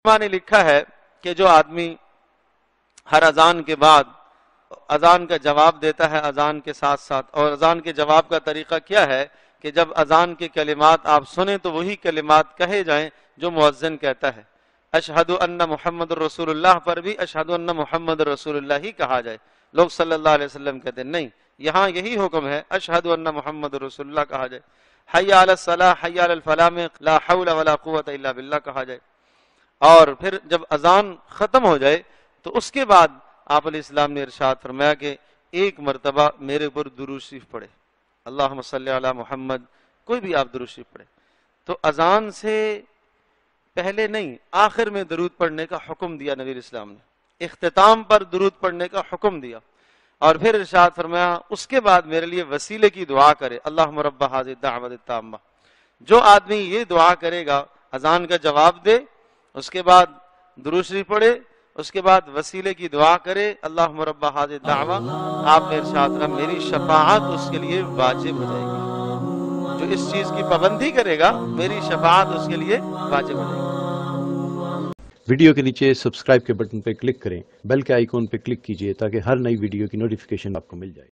علماء نے لکھا ہے کہ جو آدمی ہر اذان کے بعد اذان کا جواب دیتا ہے اذان کے ساتھ ساتھ، اور اذان کے جواب کا طریقہ کیا ہے کہ جب اذان کے کلمات آپ سنیں تو وہی کلمات کہے جائیں جو مؤذن کہتا ہے. اشہد ان محمد رسول اللہ پر بھی اشہد ان محمد رسول اللہ ہی کہا جائے. لوگ صلی اللہ علیہ وسلم کہتے ہیں نہیں، یہاں یہی حکم ہے اشہد ان محمد رسول اللہ کہا جائے. حی علی الصلاح حی علی الفلاح میں لا حول ولا قوت الا باللہ کہا جائے. اور پھر جب اذان ختم ہو جائے تو اس کے بعد آپ علیہ السلام نے ارشاد فرمایا کہ ایک مرتبہ میرے اوپر درود شریف پڑھے، اللہم صلی علی محمد، کوئی بھی آپ درود شریف پڑھے. تو اذان سے پہلے نہیں، آخر میں درود پڑھنے کا حکم دیا نبی اسلام نے، اختتام پر درود پڑھنے کا حکم دیا. اور پھر ارشاد فرمایا اس کے بعد میرے لیے وسیلے کی دعا کرے، اللہم رب ھذہ الدعوۃ التامہ. جو آدمی یہ دعا کرے گا، اذان کا جواب دے، اس کے بعد درود شریف پڑھے، اس کے بعد وسیلے کی دعا کرے اللہم رب ھذہ الدعوۃ، آپ نے ارشاد فرمایا میری شفاعت اس کے لیے واجب ہو جائے گی. جو اس چیز کی پابندی کرے گا میری شفاعت اس کے لیے واجب ہو جائے گی. ویڈیو کے نیچے سبسکرائب کے بٹن پہ کلک کریں، بیل کے آئیکن پہ کلک کیجئے تاکہ ہر نئی ویڈیو کی نوٹیفیکیشن آپ کو مل جائے.